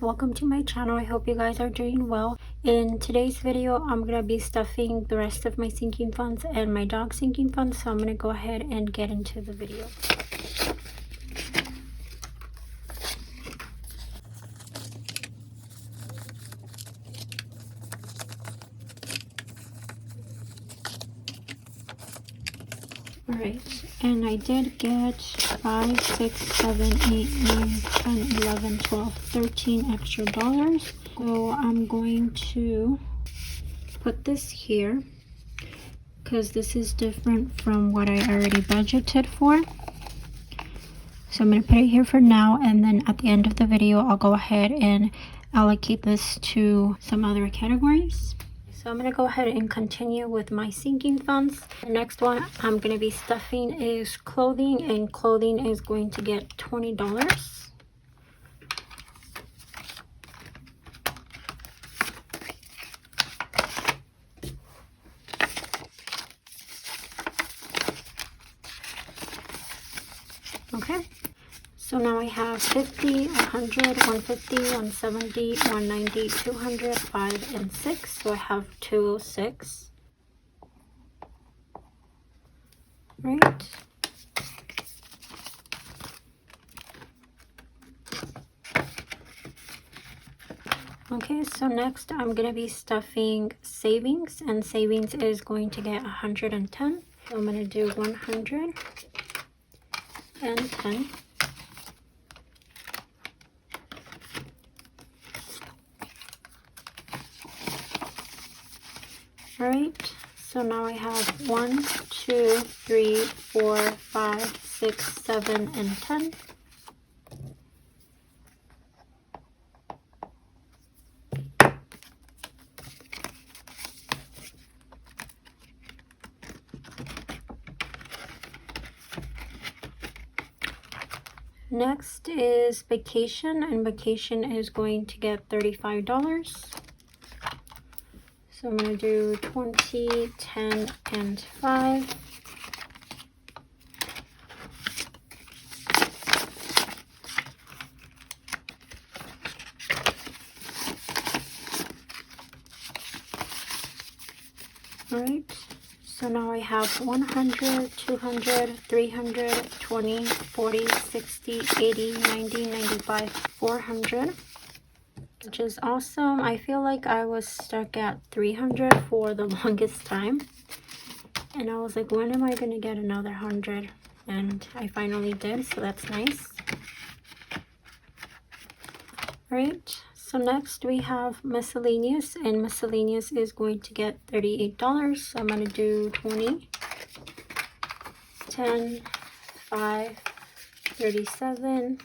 welcome to my channel. I hope you guys are doing well. In today's video, I'm going to be stuffing the rest of my sinking funds and my dog sinking funds, so I'm going to go ahead and get into the video. Alright, and I did get 5, 6, 7, 8, 9, 10, 11, 12, 13 extra dollars. So I'm going to put this here because this is different from what I already budgeted for. So I'm going to put it here for now, and then at the end of the video I'll go ahead and allocate this to some other categories. So I'm going to go ahead and continue with my sinking funds. The next one I'm going to be stuffing is clothing, and clothing is going to get $20. Okay, so now I have 50, 100, 150, 170, 190, 200, 5, and 6. So I have 206. Right. Okay, so next I'm going to be stuffing savings, and savings is going to get 110. So I'm going to do 110. Alright, so now I have 1, 2, 3, 4, 5, 6, 7, and 10. Next is vacation, and vacation is going to get $35. So I'm going to do 20, 10, and 5. Alright, so now I have 100, 200, 300, 20, 40, 60, 80, 90, 95, 400. Which is awesome. I feel like I was stuck at 300 for the longest time, and I was like, when am I going to get another 100? And I finally did, so that's nice. Alright, so next we have miscellaneous, and miscellaneous is going to get $38. So I'm going to do 20, 10, 5, 37,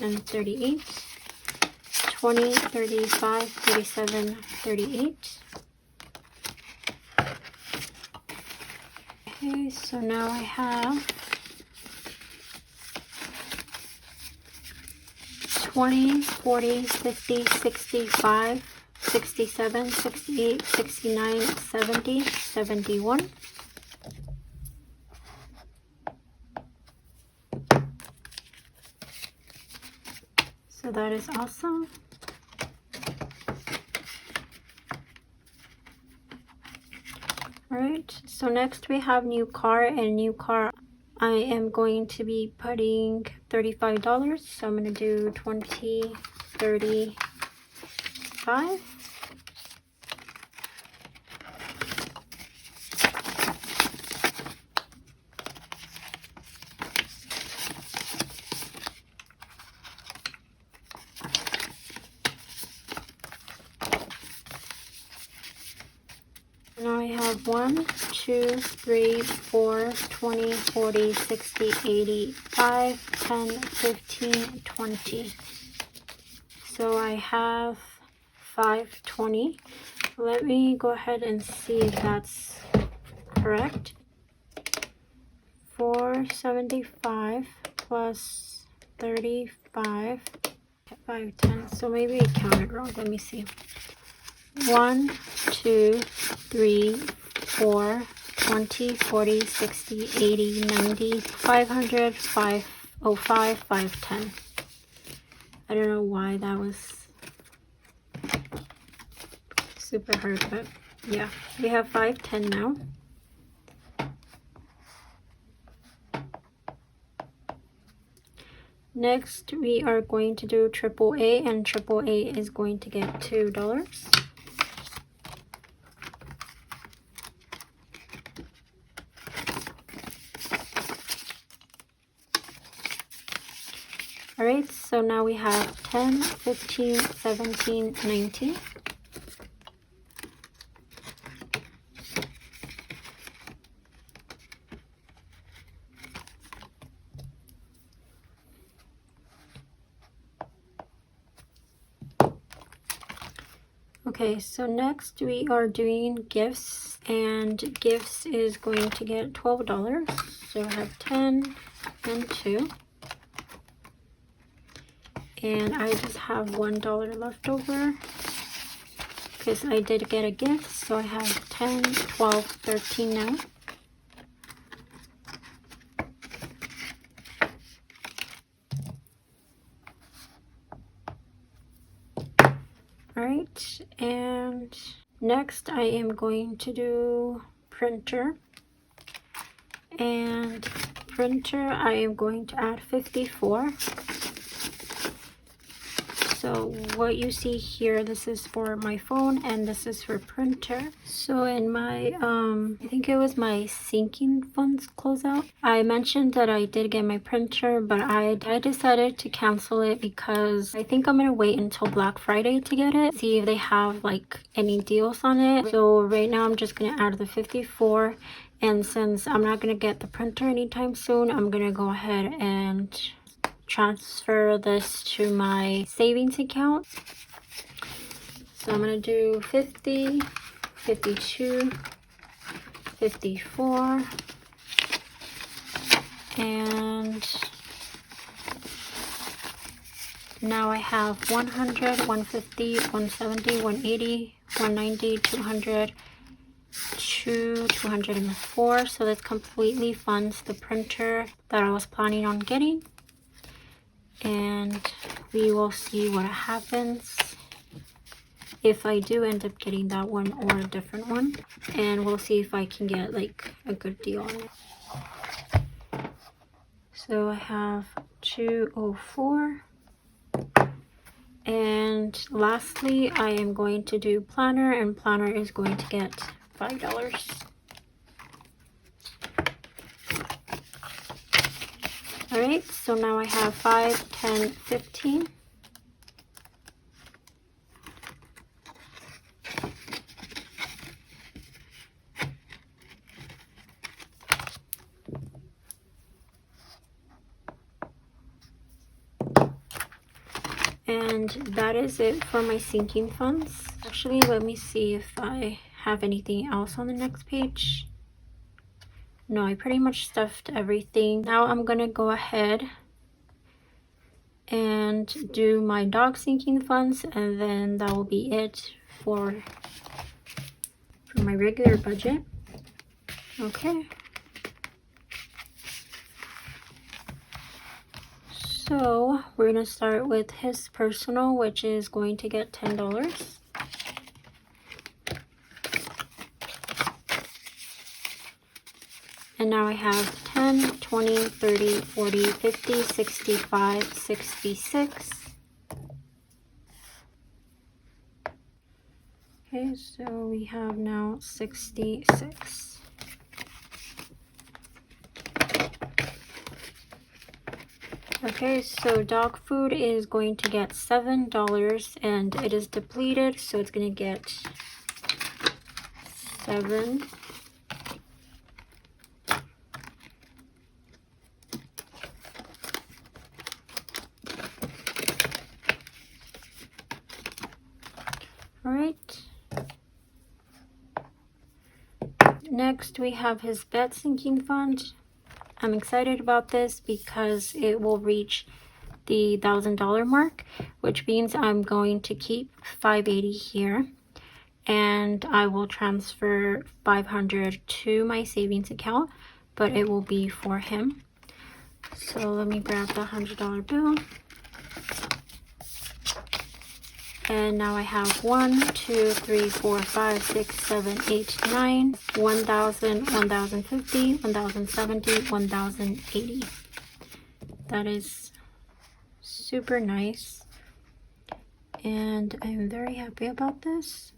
and 38. 20, 35, 37, 38. Okay, so now I have 20, 40, 50, 65, 67, 68, 69, 70, 71. So that is awesome. Alright, so next we have new car, and new car I am going to be putting $35. So I'm going to do 20, 35. Now I have 1, 2, 3, 4, 20, 40, 60, 80, 5, 10, 15, 20. So I have 520. Let me go ahead and see if that's correct. 475 plus 35, 510. So maybe I counted wrong. Let me see. 1, 2, 3, 4, 20, 40, 60, 80, 90, 500, 505, 510. I don't know why that was super hard, but yeah, we have 510 now. Next, we are going to do AAA, and AAA is going to get $2. Alright, so now we have 10, 15, 17, 19. Okay, so next we are doing gifts, and gifts is going to get $12. So I have 10 and 2. And I just have $1 left over because I did get a gift. So I have 10, 12, 13 now. Alright, and next I am going to do printer. And printer, I am going to add 54. So what you see here, this is for my phone and this is for printer. So in my, I think it was my sinking funds closeout, I mentioned that I did get my printer, but I decided to cancel it because I think I'm going to wait until Black Friday to get it, see if they have like any deals on it. So right now I'm just going to add the 54. And since I'm not going to get the printer anytime soon, I'm going to go ahead and transfer this to my savings account. So I'm going to do 50, 52, 54, and now I have 100, 150, 170, 180, 190, 200, 204. So this completely funds the printer that I was planning on getting. And we will see what happens if I do end up getting that one or a different one, and we'll see if I can get like a good deal on it. So I have 204, and lastly I am going to do planner, and planner is going to get $5. Alright, so now I have 5, 10, 15. And that is it for my sinking funds. Actually, let me see if I have anything else on the next page. No, I pretty much stuffed everything. Now I'm gonna go ahead and do my dog sinking funds, and then that will be it for my regular budget. Okay. So we're gonna start with his personal, which is going to get $10. And now I have 10, 20, 30, 40, 50, 65, 66. Okay, so we have now 66. Okay, so dog food is going to get $7, and it is depleted, so it's going to get 7. Alright. Next we have his bed sinking fund. I'm excited about this because it will reach the $1,000 mark, which means I'm going to keep $580 here, and I will transfer $500 to my savings account, but it will be for him. So let me grab the $100 bill. And now I have 1, 2, 3, 4, 5, 6, 7, 8, 9, 1,000, 1,050, 1,070, 1,080. That is super nice. And I'm very happy about this.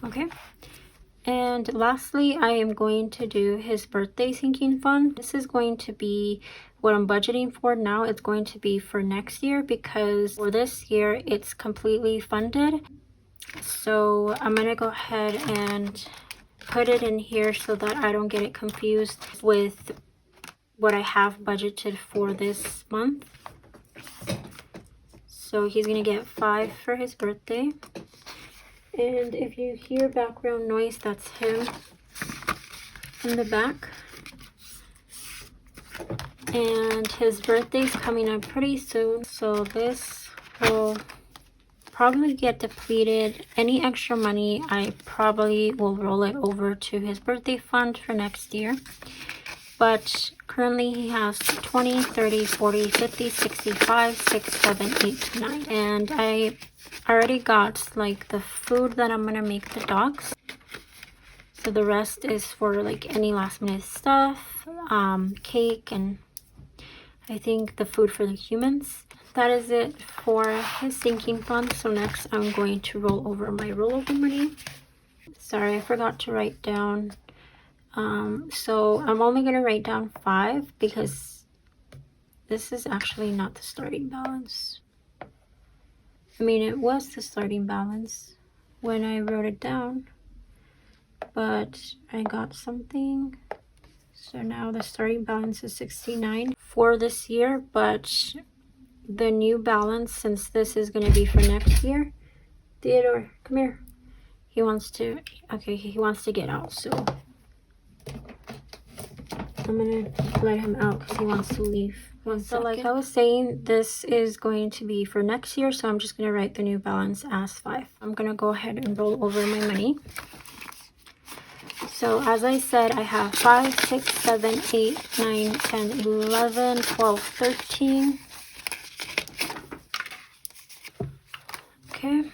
Okay. And lastly, I am going to do his birthday sinking fund. This is going to be what I'm budgeting for now. It's going to be for next year because for this year, it's completely funded. So I'm going to go ahead and put it in here so that I don't get it confused with what I have budgeted for this month. So he's going to get 5 for his birthday. And if you hear background noise, that's him in the back. And his birthday's coming up pretty soon, so this will probably get depleted. Any extra money, I probably will roll it over to his birthday fund for next year. But currently he has 20, 30, 40, 50, 65, 6, 7, 8, 9. And I already got like the food that I'm gonna make the dogs. So the rest is for like any last minute stuff, cake, and I think the food for the humans. That is it for his sinking fund. So next I'm going to roll over my rollover money. Sorry, I forgot to write down. So I'm only going to write down 5 because this is actually not the starting balance. I mean, it was the starting balance when I wrote it down, but I got something. So now the starting balance is 69 for this year, but the new balance, since this is going to be for next year, Theodore, come here. He wants to, okay, he wants to get out, so I'm gonna let him out because he wants to leave. So like I was saying, this is going to be for next year, so I'm just going to write the new balance as 5. I'm going to go ahead and roll over my money. So as I said, I have 5, 6, 7, 8, 9, 10, 11, 12, 13. Okay.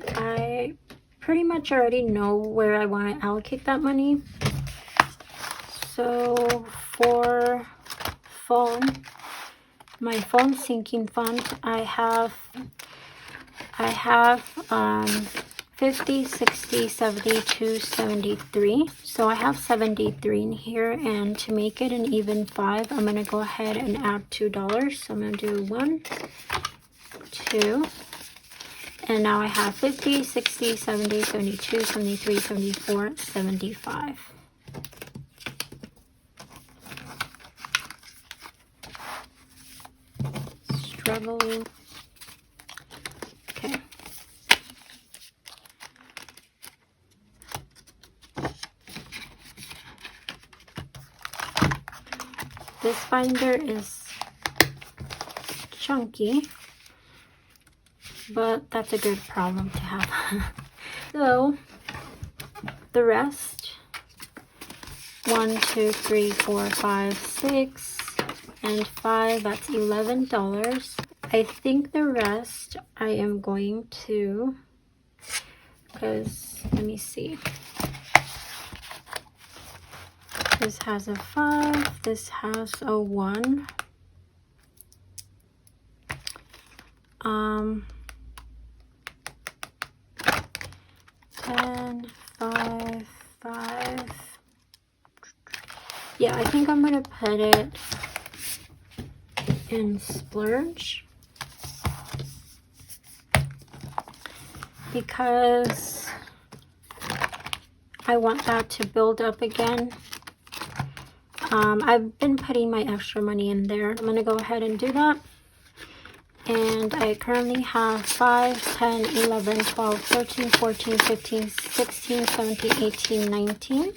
I pretty much already know where I want to allocate that money. So for phone, my phone sinking fund, I have 50, 60, 72, 73. So I have 73 in here, and to make it an even 5, I'm going to go ahead and add $2. So I'm going to do 1, 2, and now I have 50, 60, 70, 72, 73, 74, 75. Struggling. Okay. This binder is chunky, but that's a good problem to have. So the rest, 1, 2, 3, 4, 5, 6, and 5, that's $11. I think the rest I am going to, because let me see. This has a 5, this has a 1. 10, 5, 5. Yeah, I think I'm gonna put it in splurge because I want that to build up again. I've been putting my extra money in there. I'm gonna go ahead and do that. And I currently have 5, 10, 11, 12, 13, 14, 15, 16, 17, 18, 19.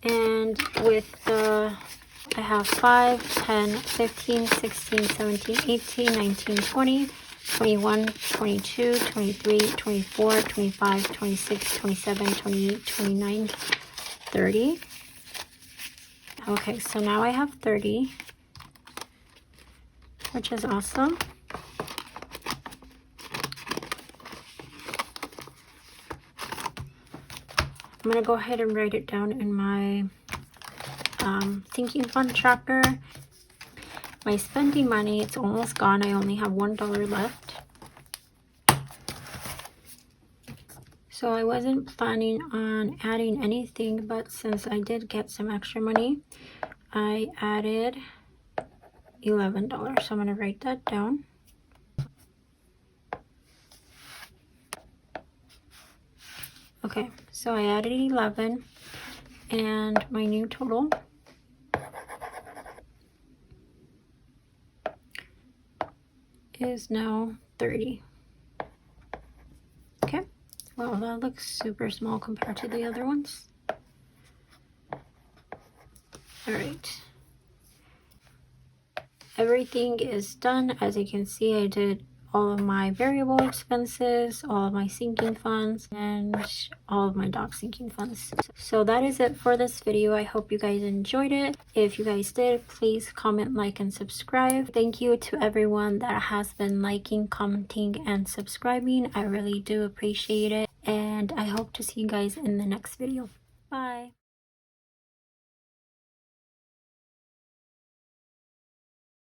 And with the, I have 5, 10, 15, 16, 17, 18, 19, 20, 21, 22, 23, 24, 25, 26, 27, 28, 29, 30. Okay, so now I have 30, which is awesome. I'm going to go ahead and write it down in my sinking fund tracker. My spending money, it's almost gone. I only have $1 left. So I wasn't planning on adding anything, but since I did get some extra money, I added $11. So I'm going to write that down. Okay, so I added 11, and my new total is now 30. Okay, well, that looks super small compared to the other ones. All right, everything is done. As you can see, I did all of my variable expenses, all of my sinking funds, and all of my dog sinking funds. So that is it for this video. I hope you guys enjoyed it. If you guys did, please comment, like, and subscribe. Thank you to everyone that has been liking, commenting, and subscribing. I really do appreciate it, and I hope to see you guys in the next video. Bye.